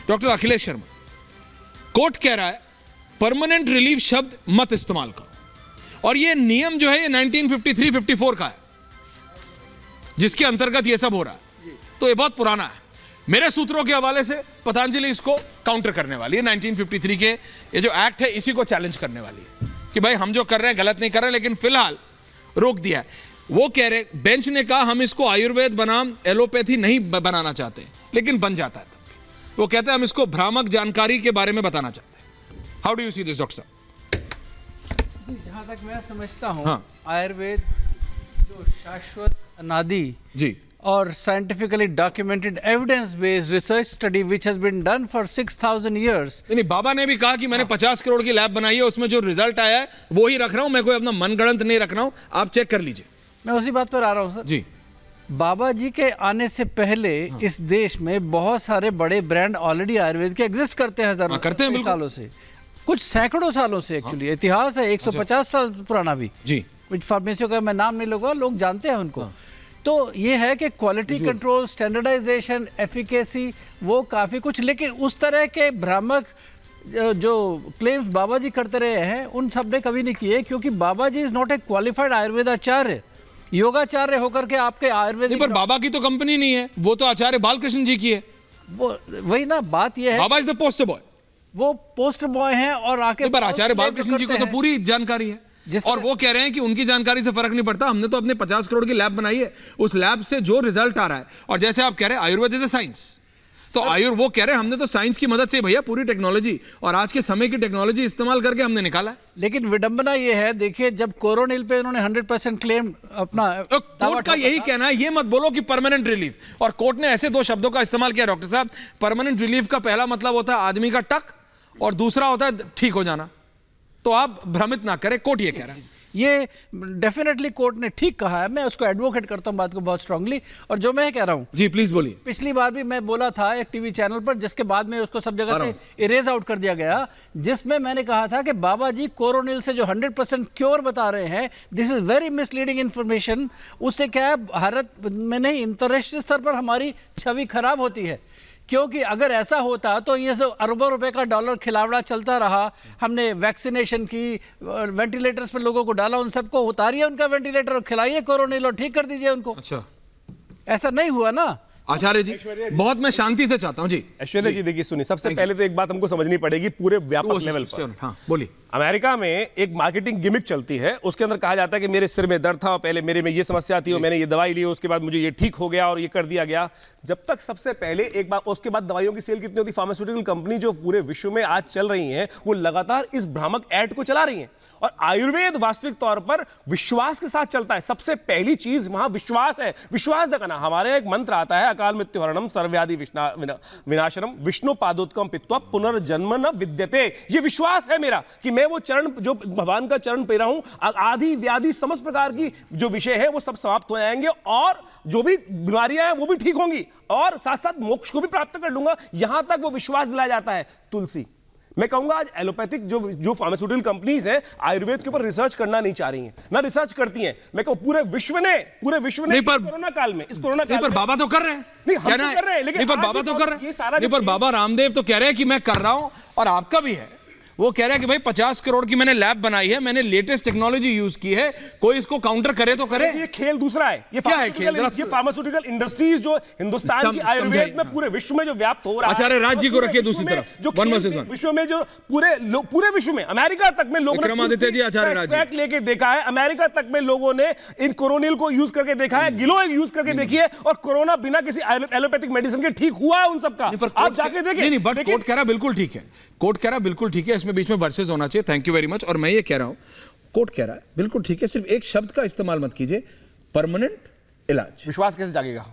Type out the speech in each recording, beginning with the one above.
Doctor Akhilesh Sharma, court कह रहा है परमानेंट रिलीफ शब्द मत इस्तेमाल करो, और ये नियम जो है ये 1953-54 का है जिसके अंतर्गत ये सब हो रहा है, तो ये बहुत पुराना है। मेरे सूत्रों के हवाले से पतंजलि इसको काउंटर करने वाली है। 1953 के ये जो एक्ट है इसी को चैलेंज करने वाली है कि भाई हम जो कर रहे हैं गलत नहीं कर रहे, लेकिन फिलहाल रोक दिया है। वो कह रहे, बेंच ने कहा हम इसको आयुर्वेद बनाम एलोपैथी नहीं बनाना चाहते, लेकिन बन जाता है तब भी। वो कहते हैं हम इसको भ्रामक जानकारी के बारे में बताना चाहते हैं। How do you see this doctor साहब? जहां तक मैं समझता हूं, हाँ। आयुर्वेद जो शाश्वत अनादि जी और scientifically documented evidence based research study which has been done for 6000 years. नहीं, बाबा ने भी कहा कि मैंने 50 करोड़ की लैब बनाई है, उसमें जो रिजल्ट आया है वो ही रख रहा हूं, मैं कोई अपना मनगढ़ंत नहीं रख रहा हूं, आप चेक कर लीजिए। मैं उसी बात पर आ रहा हूं सर जी। बाबा जी के आने से पहले इस देश में बहुत सारे बड़े ब्रांड ऑलरेडी आयुर्वेद के एग्जिस्ट करते हैं हजारों करते हैं, बिल्कुल। सालों से, कुछ सैकड़ों सालों से एक्चुअली इतिहास है 150 साल पुराना भी। जी। कुछ फार्मेसियों का मैं नाम नहीं लूंगा, लोग जानते हैं उनको। तो ये है कि क्वालिटी कंट्रोल, स्टैंडर्डाइजेशन, एफिकेसी वो काफ़ी कुछ, लेकिन उस तरह के भ्रामक जो क्लेम्स बाबा जी करते रहे हैं उन सब ने कभी नहीं किए, क्योंकि बाबा जी इज नॉट ए क्वालिफाइड आयुर्वेदाचार्य, योगाचार्य होकर के आपके आयुर्वेद। पर बाबा की तो कंपनी नहीं है, वो तो आचार्य बालकृष्ण जी की है। वो वही ना बात ये है, बाबा इज द पोस्टर बॉय, वो पोस्ट बॉय हैं और आके पर आचार्य बालकृष्ण जी को तो पूरी जानकारी है। और वो कह रहे हैं कि उनकी जानकारी से फर्क नहीं पड़ता, हमने तो अपने 50 करोड़ की लैब बनाई है, उस लैब से जो रिजल्ट आ रहा है, और जैसे आप कह रहे हैं आयुर्वेद इज अ साइंस, तो वो कह रहे हैं हमने तो साइंस की मदद से भैया पूरी टेक्नोलॉजी और आज के समय की टेक्नोलॉजी इस्तेमाल करके हमने निकाला है। लेकिन विडंबना ये है, देखिए जब कोरोनिल पे उन्होंने 100% क्लेम अपना कोर्ट का यही कहना है, ये मत बोलो कि परमानेंट रिलीफ, और कोर्ट ने ऐसे दो शब्दों का इस्तेमाल किया डॉक्टर साहब। परमानेंट रिलीफ का पहला मतलब होता है आदमी का टक, और दूसरा होता है ठीक हो जाना। तो आप भ्रमित ना करें, कोर्ट ये कह रहा है। ये डेफिनेटली कोर्ट ने ठीक कहा है, मैं उसको एडवोकेट करता हूं बात को बहुत स्ट्रांगली। और जो मैं कह रहा हूं, जी प्लीज बोलिए। पिछली बार भी मैं बोला था एक टीवी चैनल पर, जिसके बाद में उसको सब जगह से इरेज आउट कर दिया गया, जिसमें मैंने कहा था कि बाबा जी कोरोनिल से जो 100% क्योर बता रहे हैं, this is very misleading information. उससे क्या है, भारत में नहीं अंतर्राष्ट्रीय स्तर पर हमारी छवि खराब होती है, क्योंकि अगर ऐसा होता तो ये सब अरबों रुपए का डॉलर खिलावड़ा चलता रहा। हमने वैक्सीनेशन की, वेंटिलेटर्स पर लोगों को डाला, उन सबको उतारिए उनका वेंटिलेटर और खिलाइए कोरोनिल और ठीक कर दीजिए उनको। अच्छा, ऐसा नहीं हुआ ना आचार्य जी? बहुत मैं शांति से चाहता हूं जी। ऐश्वर्या जी देखिए, सुनिए, सबसे पहले तो एक बात हमको समझनी पड़ेगी पूरे व्यापक लेवल पर। हाँ बोलिए। अमेरिका में एक मार्केटिंग गिमिक चलती है, उसके अंदर कहा जाता है कि मेरे सिर में दर्द था और पहले मेरे में ये समस्या थी और मैंने ये दवाई ली, उसके बाद मुझे ये ठीक हो गया और ये कर दिया गया। जब तक सबसे पहले एक बार, उसके बाद दवाइयों की सेल कितनी होती, फार्मास्यूटिकल कंपनी जो पूरे विश्व में आज चल रही हैं वो लगातार इस भ्रामक एड को चला रही हैं। और आयुर्वेद वास्तविक तौर पर विश्वास के साथ चलता है। सबसे पहली चीज वहां विश्वास है, विश्वास दिखाना। हमारे एक मंत्र आता है, अकाल मृत्युहरणम सर्वव्याधि विनाशनम विष्णु पादोत्कम पित्वा पुनर्जन्म न विद्यते। ये विश्वास है मेरा कि मैं वो चरण, जो भगवान का चरण पे रहा हूं, आदि व्याधि समस्त प्रकार की जो विषय है वो सब समाप्त हो जाएंगे और जो भी बीमारियां हैं वो भी ठीक होंगी और साथ साथ मोक्ष को भी प्राप्त कर लूंगा। यहां तक वो विश्वास दिलाया जाता है। तुलसी, मैं कहूंगा आज एलोपैथिक जो फार्मास्यूटिकल कंपनीज हैं आयुर्वेद के ऊपर रिसर्च करना नहीं चाह रही हैं, ना रिसर्च करती हैं। मैं कहूं पूरे विश्व ने कोरोना काल में, इस कोरोना काल में बाबा तो कर रहे हैं, नहीं हम तो कर रहे हैं, लेकिन बाबा तो कर रहे हैं, ये सारा पर बाबा रामदेव तो कह रहे हैं कि मैं कर रहा हूं और आपका भी है। वो कह रहा है कि भाई 50 करोड़ की मैंने लैब बनाई है, मैंने लेटेस्ट टेक्नोलॉजी यूज की है, कोई इसको काउंटर करे तो करे। ये खेल दूसरा है। ये क्या है खेल? ये फार्मास्यूटिकल इंडस्ट्रीज जो हिंदुस्तान की आयुर्वेद में पूरे विश्व में जो व्याप्त हो रहा है। आचार्य राज जी को रखिए दूसरी तरफ, जो विश्व में जो पूरे विश्व में, अमेरिका तक में लोगों ने आचार्य राज जी लेके देखा है, अमेरिका तक में लोगों ने इन कोरोनिल को यूज करके देखा है, गिलो यूज करके देखी है, और कोरोना बिना किसी एलोपैथिक मेडिसिन के ठीक हुआ है उन सबका। आप जाके देखिए। नहीं, बट कोर्ट कह रहा बिल्कुल ठीक है, कोर्ट कह रहा बिल्कुल ठीक है, इसमें बीच में वर्सेस होना चाहिए। Thank you very much. और मैं ये कह रहा हूं, कोर्ट कह रहा है बिल्कुल ठीक है, सिर्फ एक शब्द का इस्तेमाल मत कीजिए, परमानेंट इलाज। विश्वास कैसे जागेगा?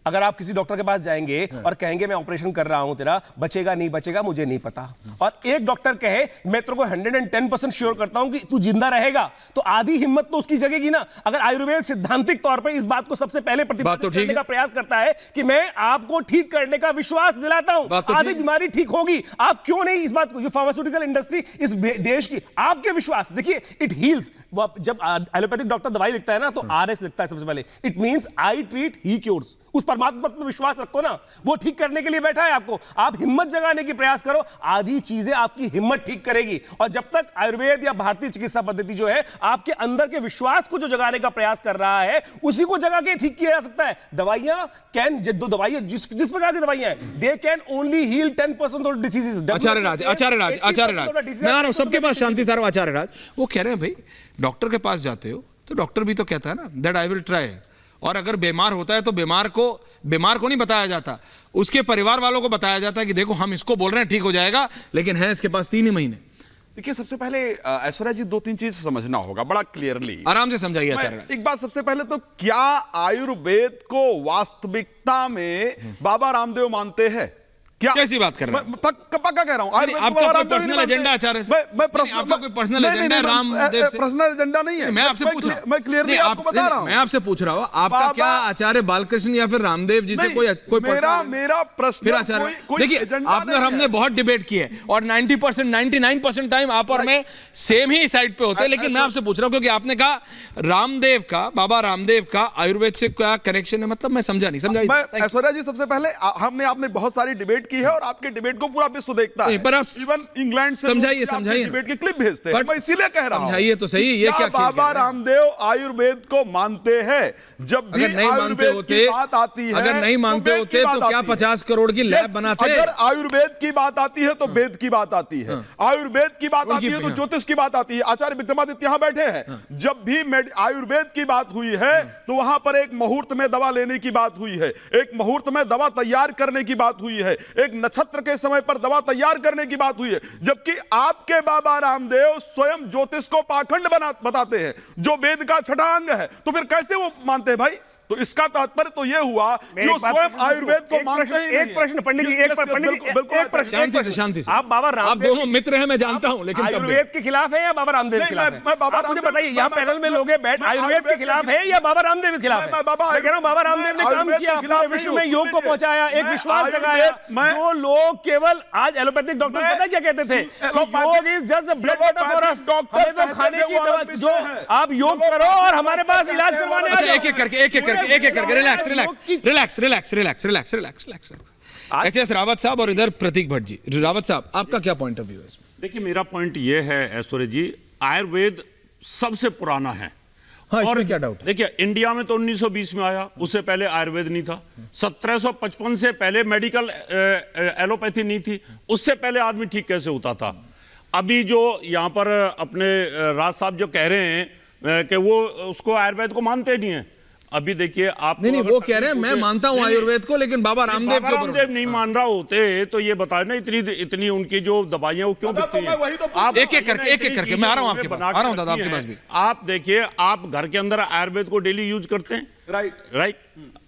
अगर आप किसी डॉक्टर के पास जाएंगे और कहेंगे मैं ऑपरेशन कर रहा हूं, तेरा बचेगा नहीं बचेगा मुझे नहीं पता, और एक डॉक्टर कहे मैं तेरे को 110% श्योर करता हूं कि तू जिंदा रहेगा, तो आधी हिम्मत तो उसकी जगेगी ना। अगर आयुर्वेद सिद्धांतिक तौर पे इस बात को सबसे पहले प्रतिपादित करने का प्रयास करता है कि मैं आपको ठीक करने का विश्वास दिलाता हूं, आधी बीमारी ठीक होगी, आप क्यों नहीं इस बात को, जो फार्मास्यूटिकल इंडस्ट्री इस देश की, आपके विश्वास देखिए, इट हील्स। जब एलोपैथिक डॉक्टर दवाई लिखता है ना तो RS लिखता है सबसे पहले, it means I treat he cures. उस परमात्मा पर विश्वास रखो ना, वो ठीक करने के लिए बैठा है आपको। आप हिम्मत जगाने की प्रयास करो, आधी चीजें आपकी हिम्मत ठीक करेगी। और जब तक आयुर्वेद या भारतीय चिकित्सा पद्धति जो है आपके अंदर के विश्वास को जो जगाने का प्रयास कर रहा है, उसी को जगा के ठीक किया जा सकता है। दवाइयां कैन, दो दवाइयां जिस प्रकार की दवाइयां हैं, they can only heal 10% of diseases. Acharya Raj, मैं आ रहा हूं, सबके पास शांति सारा। आचार्य राज, वो कह रहे हैं भाई डॉक्टर के पास जाते हो तो डॉक्टर भी तो कहता है ना दैट आई विल ट्राई, और अगर बीमार होता है तो बीमार को नहीं बताया जाता, उसके परिवार वालों को बताया जाता है कि देखो हम इसको बोल रहे हैं ठीक हो जाएगा, लेकिन है इसके पास 3 ही महीने। देखिए, सबसे पहले ऐश्वर्या जी 2-3 चीज समझना होगा बड़ा क्लियरली। आराम से समझाइए आचार्य। एक बात सबसे पहले तो, क्या आयुर्वेद को वास्तविकता में बाबा रामदेव मानते हैं? क्या कैसी बात कर रहे हैं? पक्का कह रहा हूं। आपका कोई पर्सनल एजेंडा आचार्य से? आपका कोई पर्सनल एजेंडा है रामदेव से? पर्सनल एजेंडा नहीं है, मैं आपसे पूछ रहा हूं, मैं क्लियरली आपको बता रहा हूं। मैं आपसे पूछ रहा हूं, आपका क्या आचार्य बालकृष्ण या फिर रामदेव जी से कोई मेरा प्रश्न, फिर आचार्य देखिए, आपने और हमने बहुत डिबेट की है और 90% 99% टाइम आप और मैं सेम ही साइड पे होते हैं, लेकिन मैं आपसे पूछ रहा हूं क्योंकि आपने कहा रामदेव का, बाबा रामदेव का आयुर्वेद से क्या कनेक्शन है, मतलब मैं समझा नहीं। ऐश्वर्या जी, सबसे पहले आपने बहुत सारी डिबेट की है और आपके डिबेट को पूरा विश्व देखता है, पर आप इवन इंग्लैंड से समझाइए डिबेट के क्लिप भेजते हैं। मैं इसीलिए कह रहा हूं, समझाइए तो सही, ये क्या बाबा रामदेव आयुर्वेद को मानते हैं? जब भी आयुर्वेद की बात आती है, अगर नहीं मानते होते तो क्या 50 करोड़ की लैब बनाते? अगर आयुर्वेद की बात आती है तो वेद की बात आती है, आयुर्वेद की बात आती है तो ज्योतिष की बात आती है। आचार्य विक्रमादित्य यहां बैठे हैं, जब भी आयुर्वेद की बात हुई है तो वहां पर एक मुहूर्त में दवा लेने की बात हुई है, एक मुहूर्त में दवा तैयार करने की बात हुई है, एक नक्षत्र के समय पर दवा तैयार करने की बात हुई है। जबकि आपके बाबा रामदेव स्वयं ज्योतिष को पाखंड बताते हैं, जो वेद का छठा अंग है, तो फिर कैसे वो मानते हैं भाई? तो इसका तात्पर्य तो ये हुआ कि वो स्वयं आयुर्वेद को मानते ही नहीं। एक प्रश्न पंडित जी, एक प्रश्न, शांति से। आप बाबा रामदेव, आप दोनों मित्र हैं मैं जानता हूं, लेकिन आयुर्वेद के खिलाफ है या बाबा रामदेव के खिलाफ है? आप मुझे बताइए, यहाँ पैनल में लोग बैठ आयुर्वेद के खिलाफ है या बाबा रामदेव के खिलाफ है? मैं कह रहा हूँ बाबा रामदेव ने काम किया, पूरे विश्व में योग को पहुंचाया, एक विश्वास जगाया। जो लोग केवल आज एलोपैथिक डॉक्टर पता क्या कहते थे, योग is just blood water for us, हमें तो खाने की दवा, जो आप योग करो और हमारे पास इलाज करवाने आ जाओ। एक एक करके रिलैक्स। एचएस रावत साहब और इधर प्रतीक भट्ट जी। रावत साहब, आपका क्या पॉइंट ऑफ व्यू है इसमें? देखिए, मेरा पॉइंट ये है ऐश्वर्य जी, आयुर्वेद सबसे पुराना है। हाँ, इसमें क्या डाउट है? देखिए, इंडिया में तो 1920 में आया, उससे पहले आयुर्वेद नहीं था। 1755 से पहले मेडिकल एलोपैथी नहीं थी, उससे पहले आदमी ठीक कैसे होता था? अभी जो यहाँ पर अपने राज साहब जो कह रहे हैं कि वो उसको आयुर्वेद को मानते नहीं है, अभी देखिए आप नहीं, वो कह रहे हैं मैं मानता हूं आयुर्वेद को, लेकिन बाबा रामदेव नहीं मान रहा होते तो ये बताए ना, इतनी उनकी जो दवाइयां वो क्यों बिकती हैं? आप एक एक करके मैं आ रहा हूं आपके पास, आ रहा हूं दादा आपके पास भी। आप देखिए, आप घर के अंदर आयुर्वेद को डेली यूज करते हैं, राइट?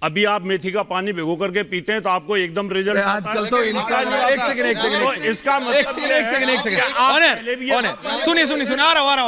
अभी आप मेथी का पानी भिगो करके पीते हैं तो आपको एकदम रिजल्ट आजकल तो इनका एक सेकंड इसका सुनिए आ रहा हूं